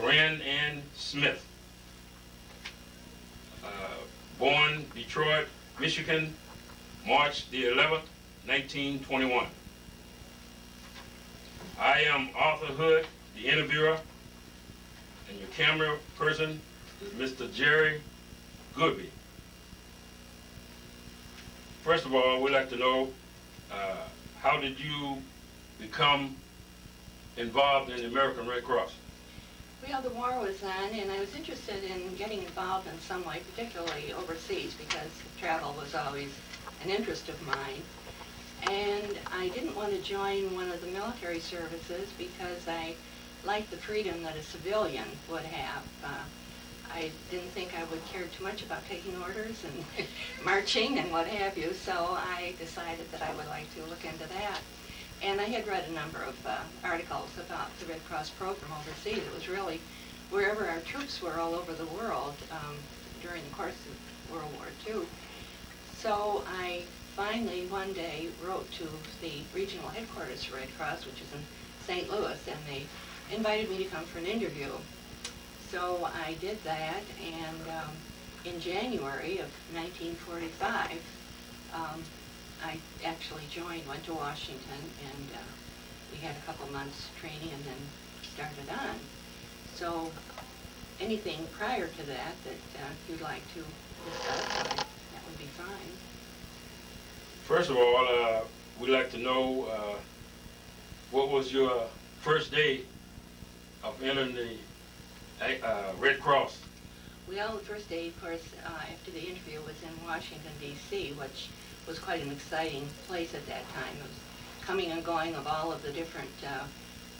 Corinne Ann Smith, born Detroit, Michigan, March the 11th, 1921. I am Arthur Hood, the interviewer, and your camera person is Mr. Jerry Goodby. First of all, we'd like to know, how did you become involved in the American Red Cross? Well, the war was on, and I was interested in getting involved in some way, particularly overseas, because travel was always an interest of mine. And I didn't want to join one of the military services because I liked the freedom that a civilian would have. I didn't think I would care too much about taking orders and marching and what have you, so I decided that I would like to look into that. And I had read a number of articles about the Red Cross program overseas. It was really wherever our troops were all over the world during the course of World War II. So I finally one day wrote to the regional headquarters for Red Cross, which is in St. Louis, and they invited me to come for an interview. So I did that, and in January of 1945, I actually joined, went to Washington, and we had a couple months training and then started on. So anything prior to that you'd like to discuss, that would be fine. First of all, we'd like to know what was your first day of entering the Red Cross? Well, the first day, of course, after the interview was in Washington, D.C., which was quite an exciting place at that time. It was coming and going of all of the different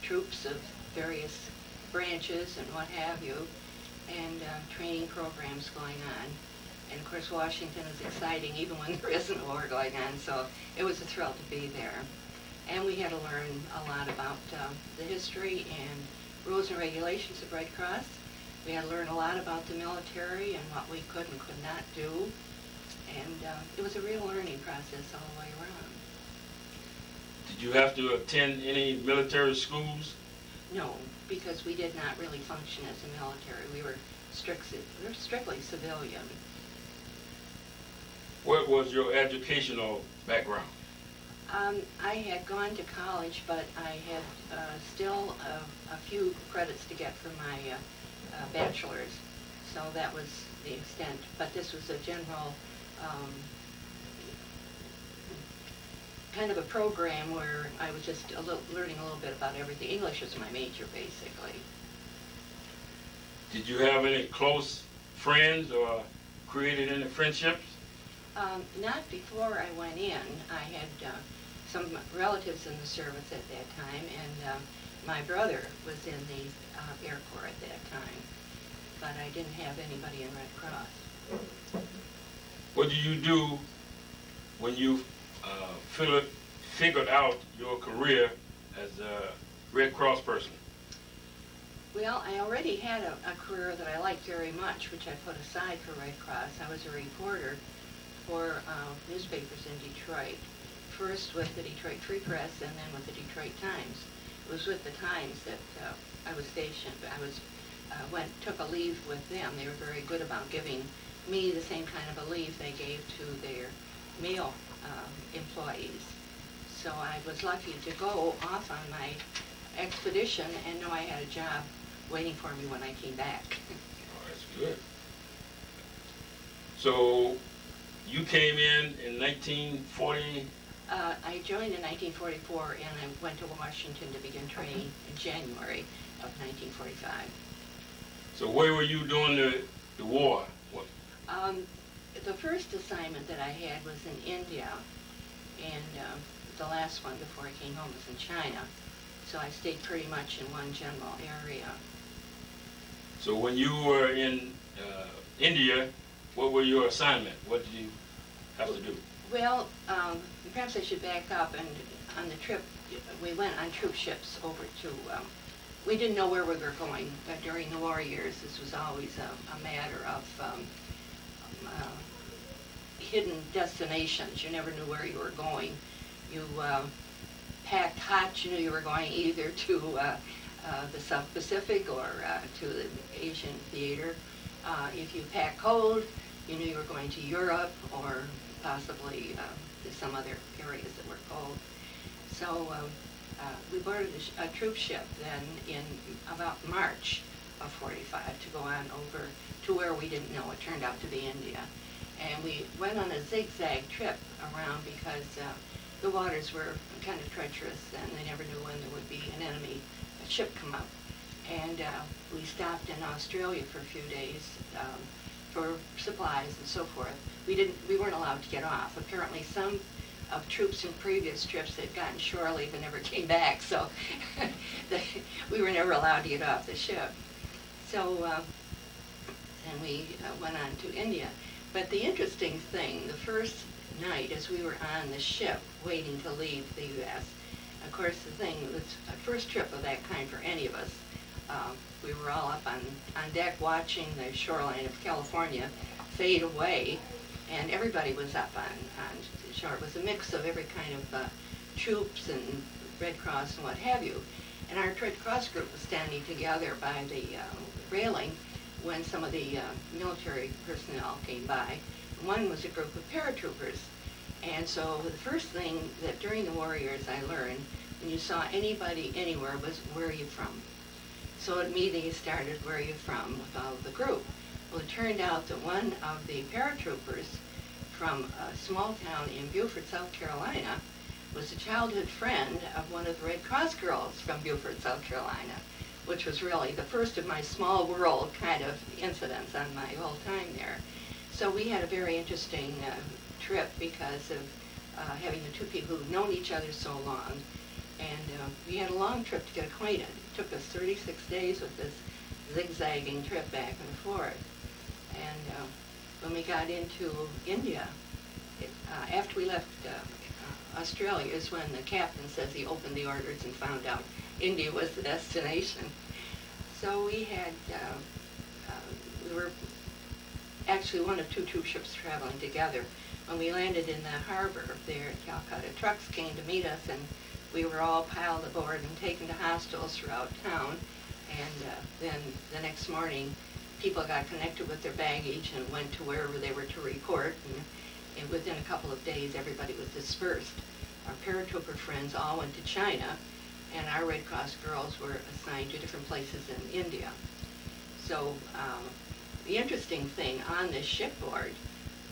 troops of various branches and what have you, and training programs going on. And of course, Washington is exciting even when there isn't a war going on, so it was a thrill to be there. And we had to learn a lot about the history and rules and regulations of Red Cross. We had to learn a lot about the military and what we could and could not do. And it was a real learning process all the way around. Did you have to attend any military schools? No, because we did not really function as a military. We were strictly civilian. What was your educational background? I had gone to college, but I had still a few credits to get for my bachelor's, so that was the extent. But this was a general kind of a program where I was just learning a little bit about everything. English was my major, basically. Did you have any close friends or created any friendships? Not before I went in. I had some relatives in the service at that time, and my brother was in the Air Corps at that time, but I didn't have anybody in Red Cross. What did you do when you figured out your career as a Red Cross person? Well, I already had a career that I liked very much, which I put aside for Red Cross. I was a reporter for newspapers in Detroit, first with the Detroit Free Press and then with the Detroit Times. It was with the Times that I was stationed. I took a leave with them. They were very good about giving me the same kind of a leave they gave to their male employees. So I was lucky to go off on my expedition and know I had a job waiting for me when I came back. Oh, that's good. So you came in 1940? I joined in 1944, and I went to Washington to begin training in January of 1945. So where were you during the war? The first assignment that I had was in India, and the last one before I came home was in China. So I stayed pretty much in one general area. So when you were in India, what were your assignment? What did you have to do? Well, perhaps I should back up. And on the trip, we went on troop ships over to, we didn't know where we were going during the war years. This was always a matter of hidden destinations. You never knew where you were going. You packed hot. You knew you were going either to the South Pacific or to the Asian theater. If you packed cold, you knew you were going to Europe or possibly to some other areas that were cold. So we boarded a troop ship then in about March of '45 to go on over to where we didn't know. It turned out to be India. And we went on a zigzag trip around because the waters were kind of treacherous and they never knew when there would be an enemy ship come up. And we stopped in Australia for a few days for supplies and so forth. We weren't allowed to get off. Apparently some of troops in previous trips had gotten shore leave and never came back, so we were never allowed to get off the ship. So then we went on to India. But the interesting thing, the first night as we were on the ship waiting to leave the U.S., of course the thing was a first trip of that kind for any of us. We were all up on deck watching the shoreline of California fade away, and everybody was up on the shore. It was a mix of every kind of troops and Red Cross and what have you. And our Red Cross group was standing together by the railing when some of the military personnel came by. One was a group of paratroopers. And so the first thing that during the war years I learned, when you saw anybody anywhere, was where are you from? So immediately started where are you from with all of the group. Well, it turned out that one of the paratroopers from a small town in Beaufort, South Carolina, was a childhood friend of one of the Red Cross girls from Beaufort, South Carolina, which was really the first of my small world kind of incidents on my whole time there. So we had a very interesting trip because of having the two people who've known each other so long. And we had a long trip to get acquainted. It took us 36 days with this zigzagging trip back and forth. And when we got into India, after we left Australia is when the captain says he opened the orders and found out India was the destination. So we had, we were actually one of two troop ships traveling together. When we landed in the harbor there at Calcutta, trucks came to meet us and we were all piled aboard and taken to hostels throughout town. And then the next morning, people got connected with their baggage and went to wherever they were to report. And within a couple of days, everybody was dispersed. Our paratrooper friends all went to China, and our Red Cross girls were assigned to different places in India. So the interesting thing on this shipboard,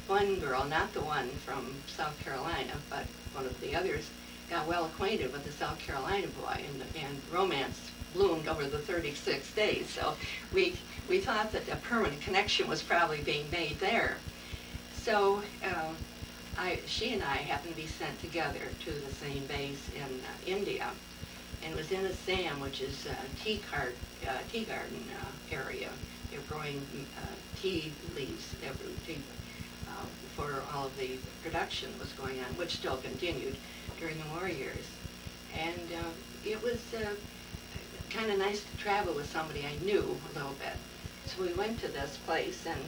one girl, not the one from South Carolina, but one of the others, got well acquainted with the South Carolina boy, and romance bloomed over the 36 days. So we thought that a permanent connection was probably being made there. So she and I happened to be sent together to the same base in India, and it was in Assam, which is a tea garden area. They're growing tea leaves for all of the production that was going on, which still continued during the war years. And it was kind of nice to travel with somebody I knew a little bit. So we went to this place, and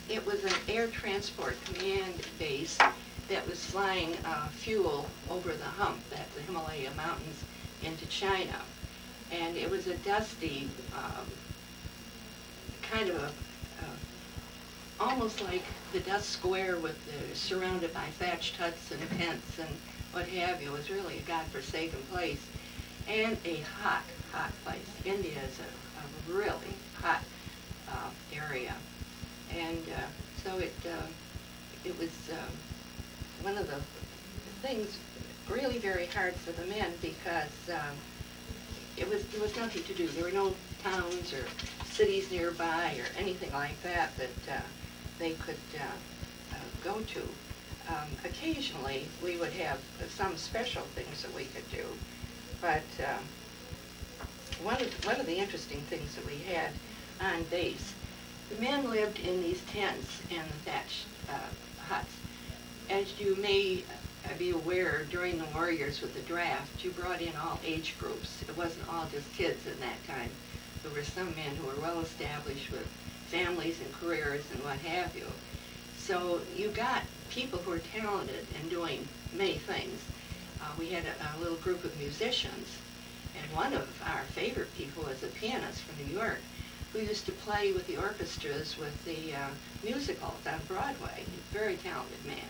it was an air transport command base that was flying fuel over the hump at the Himalaya mountains into China. And it was a dusty, kind of almost like the dust square with surrounded by thatched huts and tents and what have you. It was really a godforsaken place and a hot, hot place. India is a really hot area. And so it was one of the things really very hard for the men because there was nothing to do. There were no towns or cities nearby or anything like that that they could go to. Occasionally we would have some special things that we could do, but one of the interesting things that we had on base, the men lived in these tents and thatched huts. As you may be aware, during the war years with the draft, you brought in all age groups. It wasn't all just kids in that time. There were some men who were well established with families and careers and what have you. So you got people who were talented and doing many things. We had a little group of musicians, And one of our favorite people was a pianist from New York who used to play with the orchestras with the musicals on Broadway. He's a very talented man.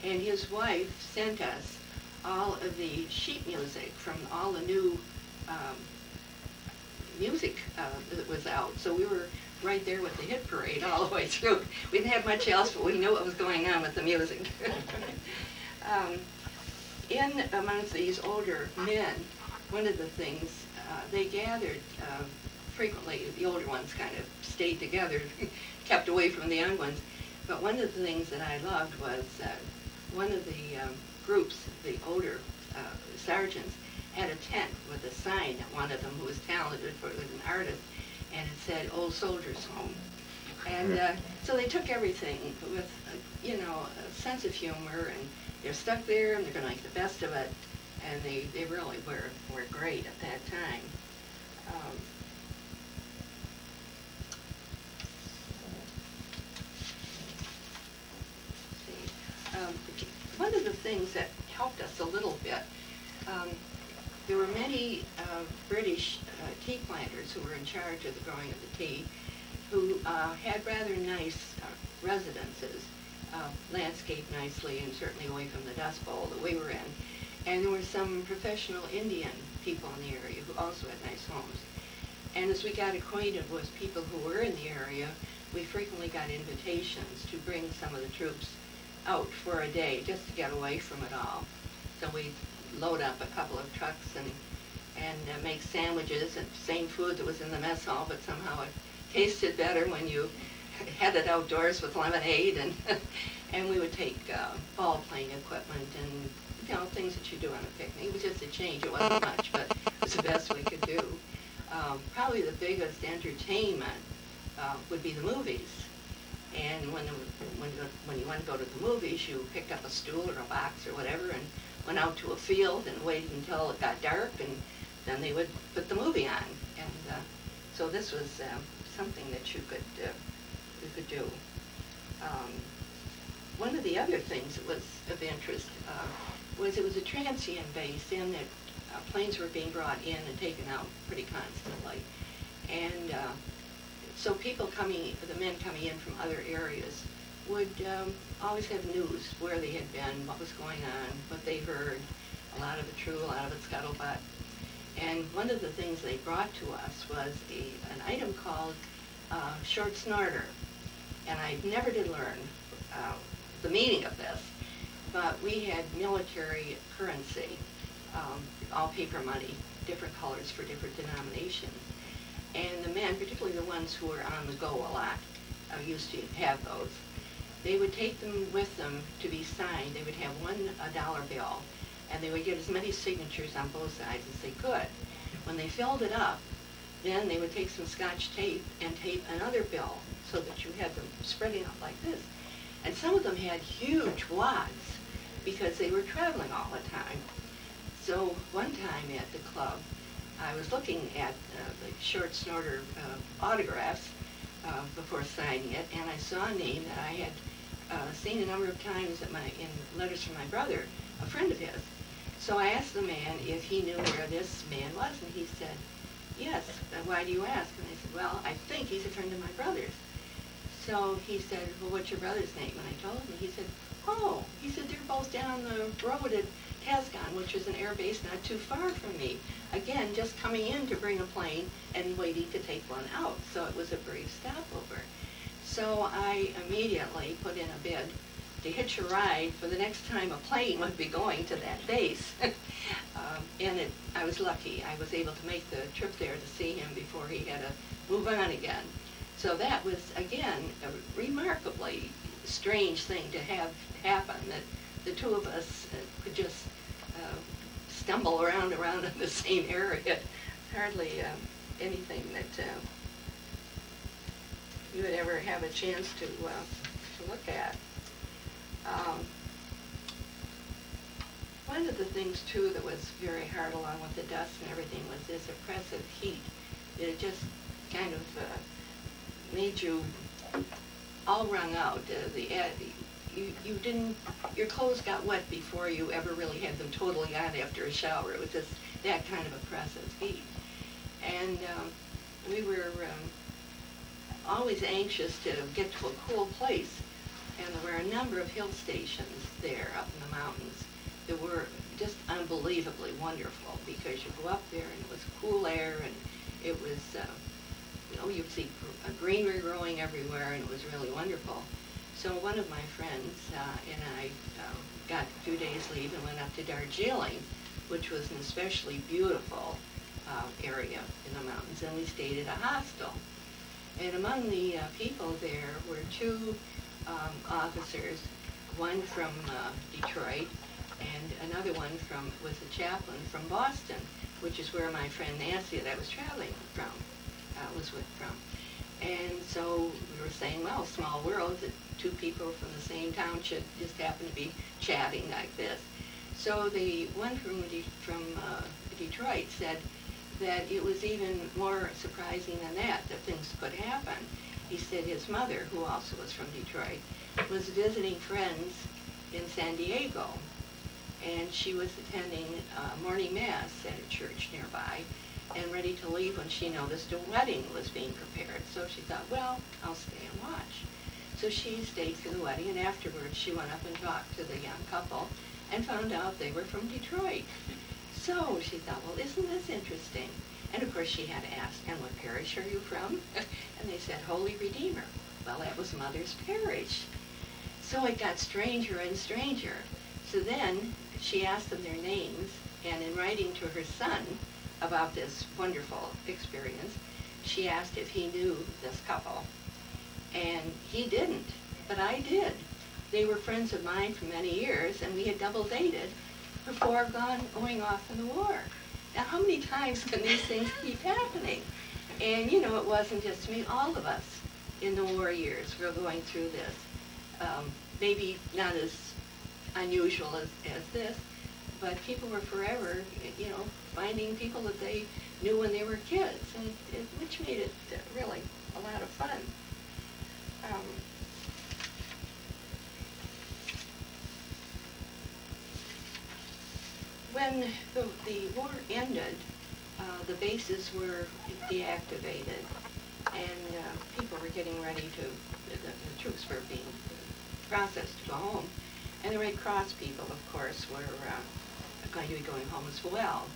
And his wife sent us all of the sheet music from all the new music that was out. So we were right there with the hit parade all the way through. We didn't have much else, but we knew what was going on with the music. In amongst these older men, one of the things, they gathered frequently. The older ones kind of stayed together, kept away from the young ones. But one of the things that I loved was one of the groups, the older sergeants, had a tent with a sign at one of them who was talented, for it was an artist, and it said "Old Soldiers Home." And so they took everything with, you know, a sense of humor, and they're stuck there, and they're going to make the best of it, and they really were great at that time. One of the things that helped us a little bit, there were many British tea planters who were in charge of the growing of the tea, who had rather nice residences, landscaped nicely and certainly away from the Dust Bowl that we were in. And there were some professional Indian people in the area who also had nice homes. And as we got acquainted with people who were in the area, we frequently got invitations to bring some of the troops out for a day just to get away from it all. So we'd load up a couple of trucks and make sandwiches and same food that was in the mess hall, but somehow it tasted better when you had it outdoors with lemonade, and we would take ball playing equipment and, you know, things that you do on a picnic. It was just a change. It wasn't much, but it was the best we could do. Probably the biggest entertainment would be the movies. And when you went to go to the movies, you picked up a stool or a box or whatever and went out to a field and waited until it got dark, and then they would put the movie on. And so this was something that you could do. One of the other things that was of interest was it was a transient base, in that planes were being brought in and taken out pretty constantly. And so people the men coming in from other areas would always have news, where they had been, what was going on, what they heard, a lot of it true, a lot of it scuttlebutt. And one of the things they brought to us was an item called short snorter. And I never did learn the meaning of this, but we had military currency, all paper money, different colors for different denominations. And the men, particularly the ones who were on the go a lot, used to have those. They would take them with them to be signed. They would have one dollar bill, and they would get as many signatures on both sides as they could. When they filled it up, then they would take some Scotch tape and tape another bill so that you had them spreading out like this. And some of them had huge wads because they were traveling all the time. So one time at the club, I was looking at the short snorter autographs before signing it, and I saw a name that I had seen a number of times in letters from my brother, a friend of his. So I asked the man if he knew where this man was, and he said, "Yes, why do you ask?" And I said, "Well, I think he's a friend of my brother's." So he said, "Well, what's your brother's name?" And I told him, and he said, "Oh," he said, "they're both down the road at Tascon, which is an air base not too far from me. Again, just coming in to bring a plane and waiting to take one out." So it was a brief stopover. So I immediately put in a bid to hitch a ride for the next time a plane would be going to that base. And I was lucky. I was able to make the trip there to see him before he had to move on again. So that was, again, a remarkably strange thing to have happen, that the two of us could just stumble around in the same area. Hardly anything that you would ever have a chance to look at. One of the things, too, that was very hard along with the dust and everything was this oppressive heat. It just kind of made you all wrung out. You didn't, your clothes got wet before you ever really had them totally on after a shower. It was just, that kind of oppressive heat. And we were always anxious to get to a cool place, and there were a number of hill stations there up in the mountains that were just unbelievably wonderful, because you go up there and it was cool air, and it was, you know, you'd see greenery growing everywhere, and it was really wonderful. So one of my friends and I got a few days leave and went up to Darjeeling, which was an especially beautiful area in the mountains, and we stayed at a hostel. And among the people there were two officers, one from Detroit and another one was a chaplain from Boston, which is where my friend Nancy that I was traveling from was from. And so we were saying, well, small world, that two people from the same town should just happen to be chatting like this. So the one from Detroit said that it was even more surprising than that things could happen. He said his mother, who also was from Detroit, was visiting friends in San Diego, and she was attending morning mass at a church nearby and ready to leave when she noticed a wedding was being prepared. So she thought, well, I'll stay and watch. So she stayed for the wedding, and afterwards she went up and talked to the young couple and found out they were from Detroit. So she thought, well, isn't this interesting? And of course she had asked, and what parish are you from? And they said, Holy Redeemer. Well, that was Mother's parish. So it got stranger and stranger. So then she asked them their names, and in writing to her son about this wonderful experience, she asked if he knew this couple. And he didn't, but I did. They were friends of mine for many years, and we had double dated before going off in the war. Now, how many times can these things keep happening? And, you know, it wasn't just me. All of us in the war years were going through this. Maybe not as unusual as this, but people were forever, you know, finding people that they knew when they were kids, and which made it really a lot of fun. When the war ended, the bases were deactivated, and people were getting ready the troops were being processed to go home. And the Red Cross people, of course, were going to be going home as well.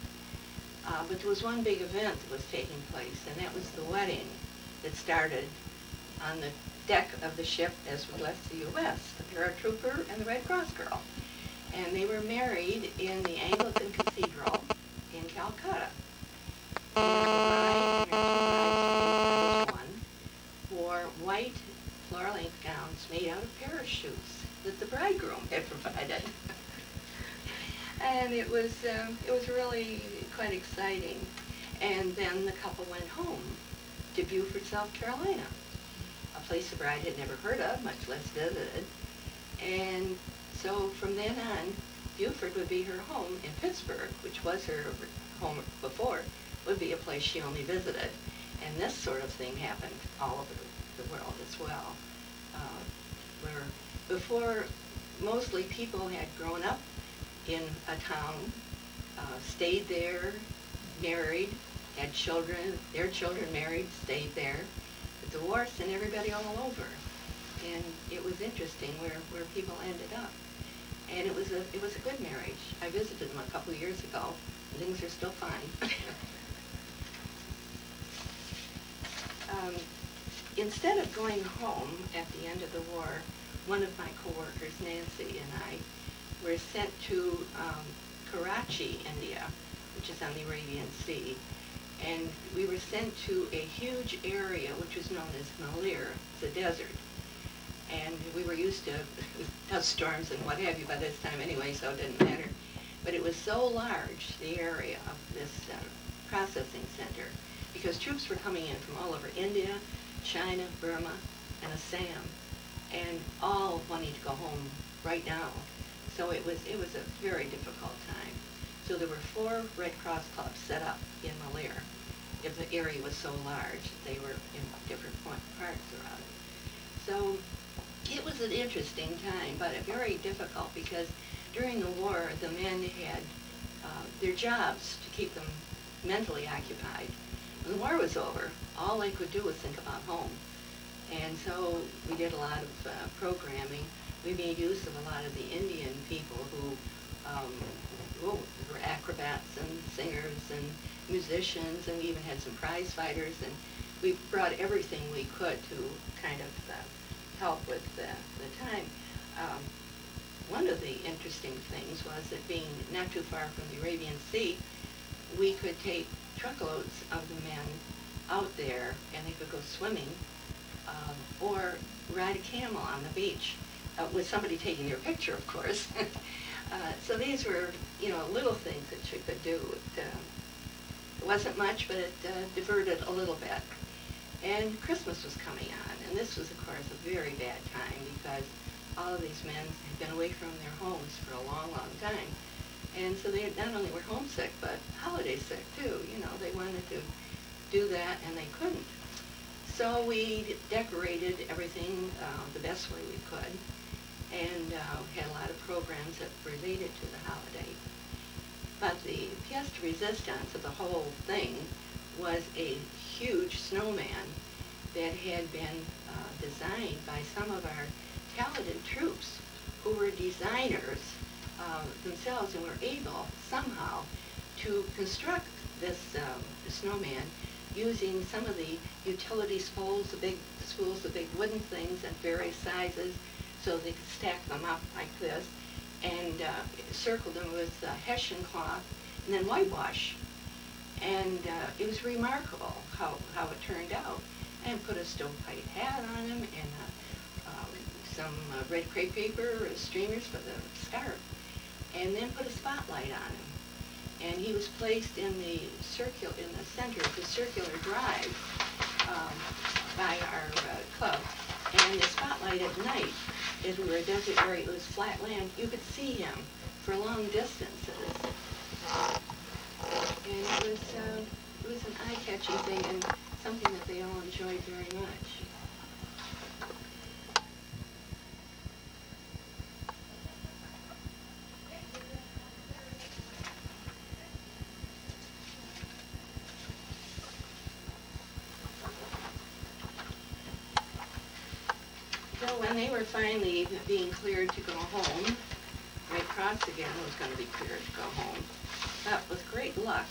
But there was one big event that was taking place, and that was the wedding that started on the deck of the ship as we left the U.S., the paratrooper and the Red Cross girl. And they were married in the Anglican Cathedral in Calcutta. And the bride and her two brides, one, wore white floor-length gowns made out of parachutes that the bridegroom had provided. And it was really quite exciting. And then the couple went home to Beaufort, South Carolina, a place the bride had never heard of, much less visited. And so from then on, Beaufort would be her home, in Pittsburgh, which was her home before, would be a place she only visited. And this sort of thing happened all over the world as well, where before mostly people had grown up in a town, stayed there, married, had children, their children married, stayed there. But the war sent everybody all over. And it was interesting where people ended up. And it was a good marriage. I visited them a couple of years ago, and things are still fine. Instead of going home at the end of the war, one of my coworkers, Nancy, and I were sent to Karachi, India, which is on the Arabian Sea. And we were sent to a huge area which was known as Malir, the desert. And we were used to dust storms and what have you by this time anyway, so it didn't matter. But it was so large, the area of this processing center, because troops were coming in from all over India, China, Burma, and Assam, and all wanting to go home right now. So it was a very difficult time. So there were 4 Red Cross clubs set up in Malir. If the area was so large, they were in different parts around it. So it was an interesting time, but very difficult, because during the war, the men had their jobs to keep them mentally occupied. When the war was over, all they could do was think about home. And so we did a lot of programming. We made use of a lot of the Indian people who were acrobats and singers and musicians, and we even had some prize fighters, and we brought everything we could to kind of help with the time. One of the interesting things was that being not too far from the Arabian Sea, we could take truckloads of the men out there, and they could go swimming or ride a camel on the beach with somebody taking their picture, of course. So these were, little things that you could do. It wasn't much, but it diverted a little bit. And Christmas was coming on, and this was, of course, a very bad time because all of these men had been away from their homes for a long, long time. And so they not only were homesick, but holiday sick, too. They wanted to do that, and they couldn't. So we decorated everything the best way we could, and had a lot of programs that related to the holiday. But the pièce de résistance of the whole thing was a huge snowman that had been designed by some of our talented troops who were designers themselves and were able somehow to construct this snowman using some of the utility spools, the big wooden things at various sizes, so they could stack them up like this, and circle them with hessian cloth, and then whitewash. And it was remarkable how it turned out. And put a stovepipe hat on him, and some red crepe paper, streamers for the scarf, and then put a spotlight on him. And he was placed in the center of the circular drive by our club. And the spotlight at night, as we were a desert area, it was flat land, you could see him for long distances. And it was an eye-catching thing and something that they all enjoyed very much. So when they were finally being cleared to go home, Red Cross again was going to be cleared to go home. But with great luck,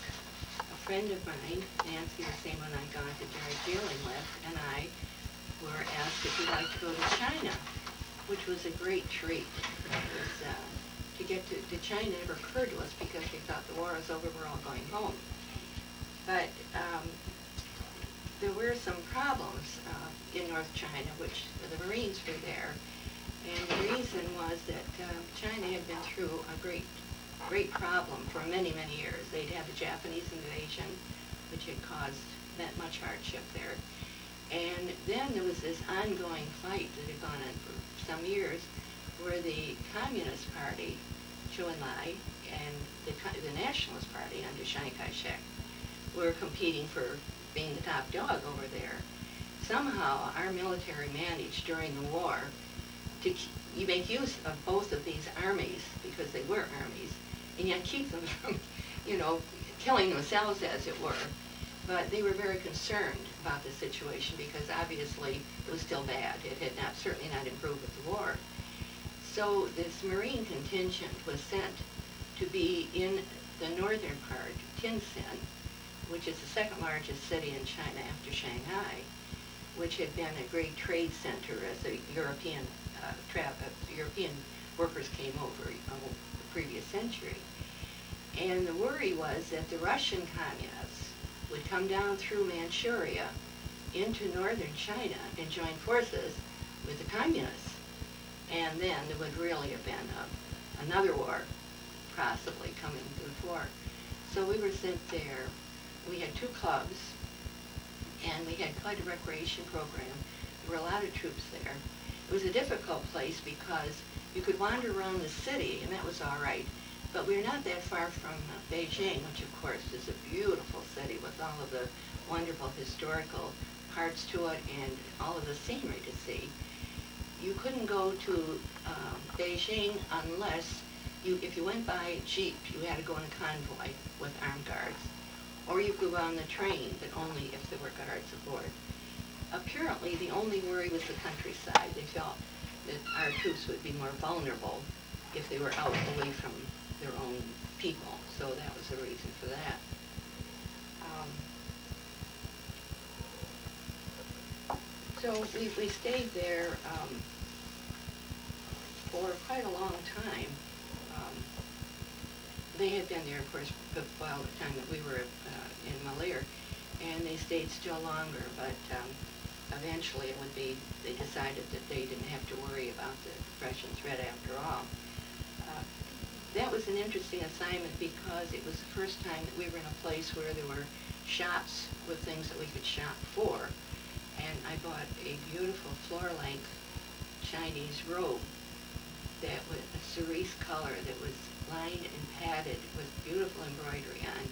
a friend of mine, Nancy, the same one I'd gone to Darjeeling with, and I were asked if we'd like to go to China, which was a great treat. To get to China never occurred to us because we thought the war was over, we're all going home. But there were some problems in North China, which the Marines were there. And the reason was that China had been through a great problem for many, many years. They'd had the Japanese invasion, which had caused much hardship there. And then there was this ongoing fight that had gone on for some years where the Communist Party, Zhou Enlai, and the Nationalist Party under Chiang Kaishek were competing for being the top dog over there. Somehow our military managed during the war to make use of both of these armies, because they were armies, and yet keep them from, killing themselves, as it were. But they were very concerned about the situation because obviously it was still bad. It had certainly not improved with the war. So this Marine contingent was sent to be in the northern part, Tientsin, which is the second largest city in China after Shanghai, which had been a great trade center as the European workers came over the previous century. And the worry was that the Russian communists would come down through Manchuria into northern China and join forces with the communists. And then there would really have been another war possibly coming to the fore. So we were sent there. We had 2 clubs, and we had quite a recreation program. There were a lot of troops there. It was a difficult place because you could wander around the city, and that was all right. But we were not that far from Beijing, which of course is a beautiful city with all of the wonderful historical parts to it and all of the scenery to see. You couldn't go to Beijing unless if you went by a jeep, you had to go in a convoy with armed guards, or you could go on the train, but only if there were guards aboard. Apparently, the only worry was the countryside. They felt that our troops would be more vulnerable if they were out away from their own people, so that was the reason for that. So we stayed there for quite a long time. They had been there, of course, while the time that we were in Malheur, and they stayed still longer, but eventually it would be, they decided that they didn't have to worry about the depression threat after all. That was an interesting assignment because it was the first time that we were in a place where there were shops with things that we could shop for. And I bought a beautiful floor-length Chinese robe that was a cerise color that was lined and padded with beautiful embroidery on.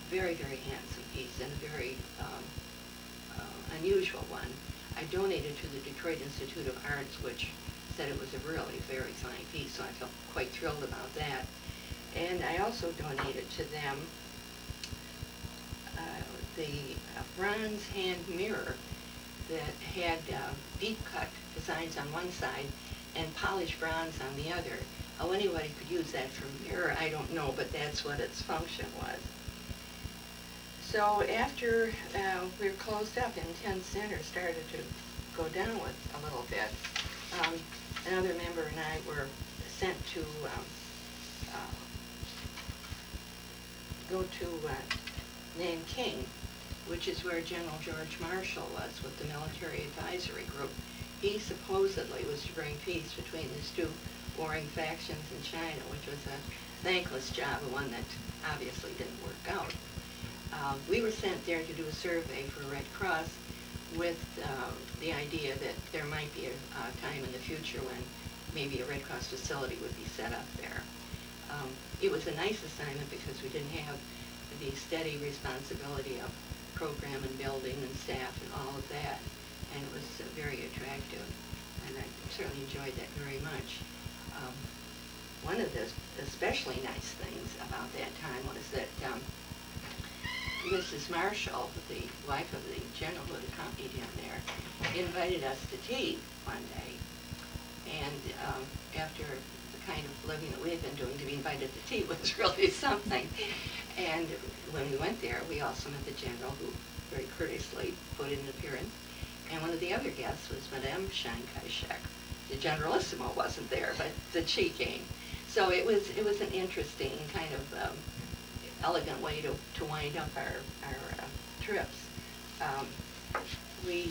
Very, very handsome piece and a very unusual one. I donated to the Detroit Institute of Arts, which said it was a really very fine piece, so I felt quite thrilled about that. And I also donated to them the bronze hand mirror that had deep-cut designs on one side and polished bronze on the other. How anybody could use that for a mirror, I don't know, but that's what its function was. So after we were closed up and 10 Center started to go down with a little bit, another member and I were sent to go to Nanking, which is where General George Marshall was with the Military Advisory Group. He supposedly was to bring peace between these two warring factions in China, which was a thankless job, and one that obviously didn't work out. We were sent there to do a survey for Red Cross with the idea that there might be a time in the future when maybe a Red Cross facility would be set up there. It was a nice assignment because we didn't have the steady responsibility of program and building and staff and all of that, and it was very attractive, and I certainly enjoyed that very much. One of the especially nice things about that time was that Mrs. Marshall, the wife of the general who had accompanied him there, invited us to tea one day, and after the kind of living that we had been doing, to be invited to tea was really something. And when we went there, we also met the general, who very courteously put in an appearance. And one of the other guests was Madame Chiang Kaishek. The Generalissimo wasn't there, but she came. So it was an interesting kind of elegant way to wind up our trips. We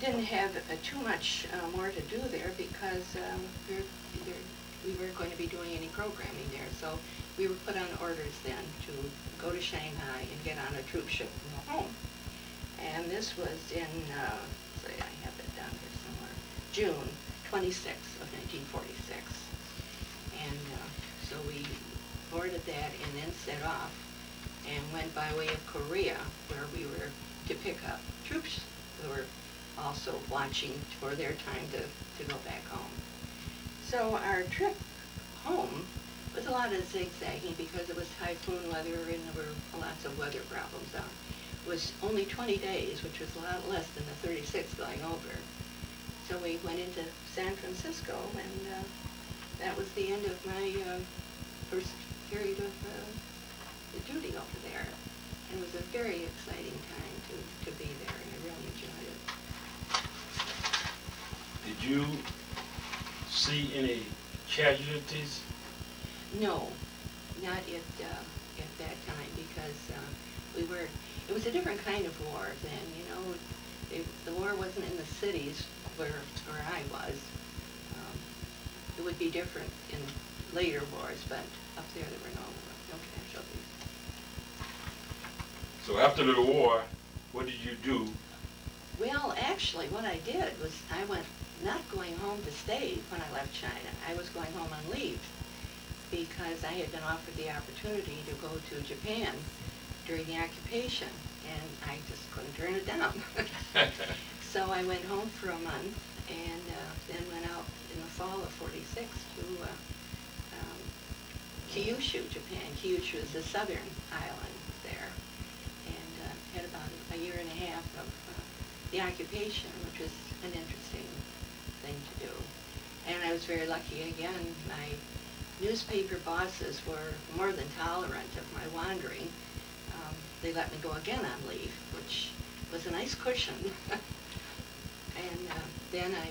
didn't have too much more to do there because we weren't going to be doing any programming there. So we were put on orders then to go to Shanghai and get on a troop ship and go home. And this was in, say I have it down here somewhere, June 26th of 1946. And so we boarded that and then set off and went by way of Korea, where we were to pick up troops who were also watching for their time to go back home. So our trip home was a lot of zigzagging because it was typhoon weather and there were lots of weather problems out. It was only 20 days, which was a lot less than the 36 going over. So we went into San Francisco, and that was the end of my first period of the duty over there. And it was a very exciting time to be there, and I really enjoyed it. Did you see any casualties? No, not at that time, because it was a different kind of war then, you know. The war wasn't in the cities where I was. It would be different in later wars, but up there were no casualties. So after the war, what did you do? Well, actually, what I did was I went not going home to stay when I left China. I was going home on leave because I had been offered the opportunity to go to Japan during the occupation, and I just couldn't turn it down. So I went home for a month and then went out in the fall of '46 to Kyushu, Japan. Kyushu is the southern island there, and had about a year and a half of the occupation, which was an interesting thing to do. And I was very lucky again. My newspaper bosses were more than tolerant of my wandering. They let me go again on leave, which was a nice cushion. And then I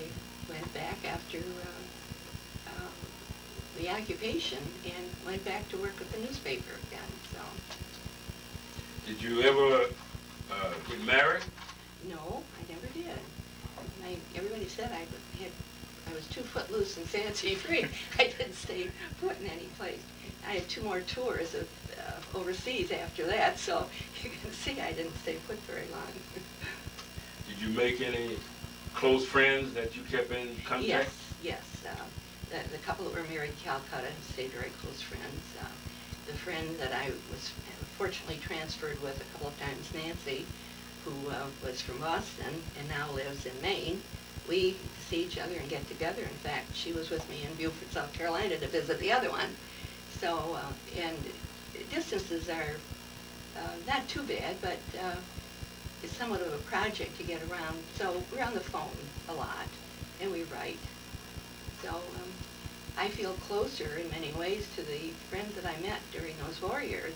went back after the occupation and went back to work with the newspaper again. So. Did you ever get married? No, I never did. Everybody said I was too footloose and fancy-free. I didn't stay put in any place. I had 2 more tours of overseas after that, so you can see I didn't stay put very long. Did you make any close friends that you kept in contact? Yes. The couple that were married in Calcutta stayed very close friends. The friend that I was fortunately transferred with a couple of times, Nancy, who was from Boston and now lives in Maine. We see each other and get together. In fact, she was with me in Beaufort, South Carolina to visit the other one. So, and distances are not too bad, but it's somewhat of a project to get around. So we're on the phone a lot, and we write. So I feel closer in many ways to the friends that I met during those war years,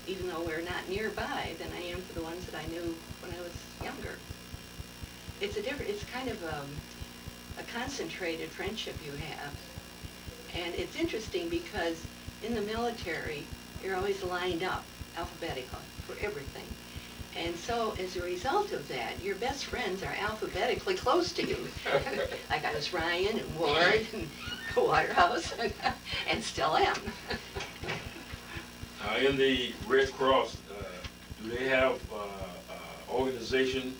even though we're not nearby, than I am to the ones that I knew when I was younger. It's kind of a concentrated friendship you have. And it's interesting because in the military, you're always lined up alphabetical for everything. And so as a result of that, your best friends are alphabetically close to you. Like I was Ryan and Ward and Waterhouse, and still am. In the Red Cross, do they have an organization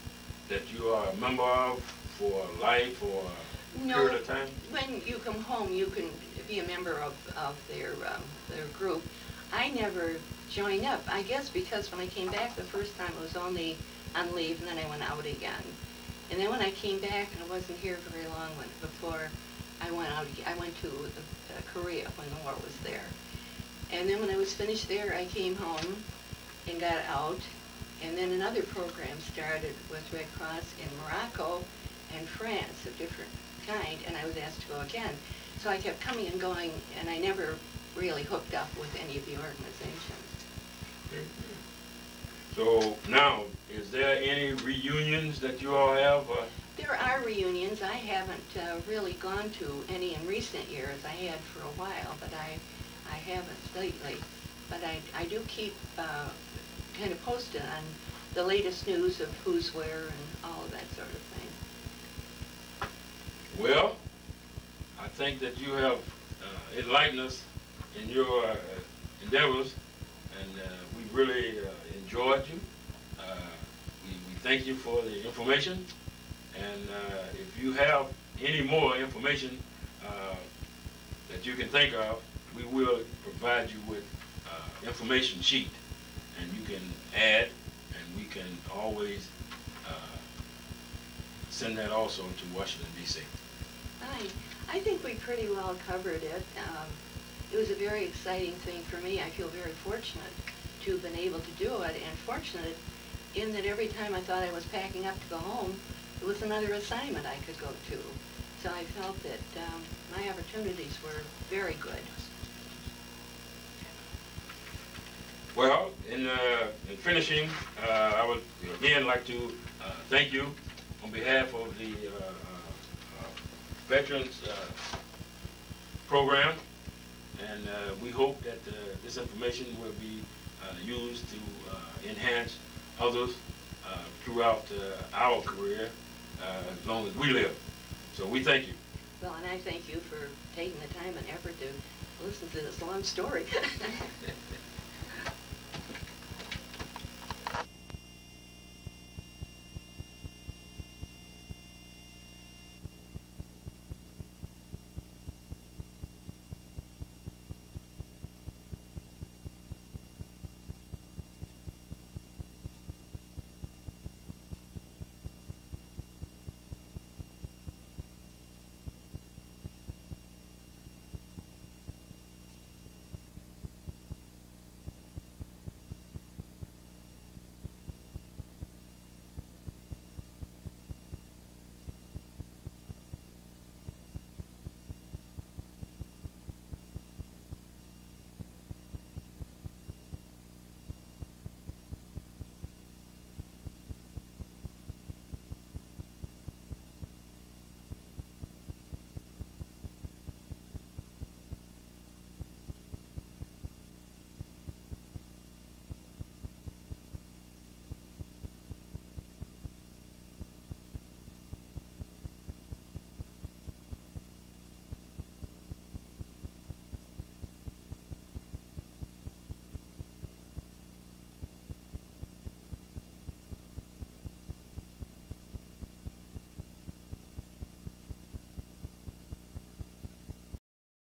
that you are a member of for life or a period of time? When you come home, you can be a member of their group. I never joined up, I guess because when I came back the first time, it was only on leave, and then I went out again. And then when I came back, and I wasn't here very long before I went out, I went to Korea when the war was there. And then when I was finished there, I came home and got out. And then another program started with Red Cross in Morocco and France, of different kind, and I was asked to go again. So I kept coming and going, and I never really hooked up with any of the organizations. So now, is there any reunions that you all have? There are reunions. I haven't really gone to any in recent years. I had for a while, but I haven't lately. But I do keep kind of posted on the latest news of who's where and all of that sort of thing. Well, I think that you have enlightened us in your endeavors, and we really enjoyed you. We thank you for the information, and if you have any more information that you can think of, we will provide you with information sheet, and you can add, and we can always send that also to Washington, D.C. I think we pretty well covered it. It was a very exciting thing for me. I feel very fortunate to have been able to do it, and fortunate in that every time I thought I was packing up to go home, there was another assignment I could go to. So I felt that my opportunities were very good. Well, in finishing, I would again like to thank you on behalf of the Veterans Program, and we hope that this information will be used to enhance others throughout our career as long as we live. So we thank you. Well, and I thank you for taking the time and effort to listen to this long story.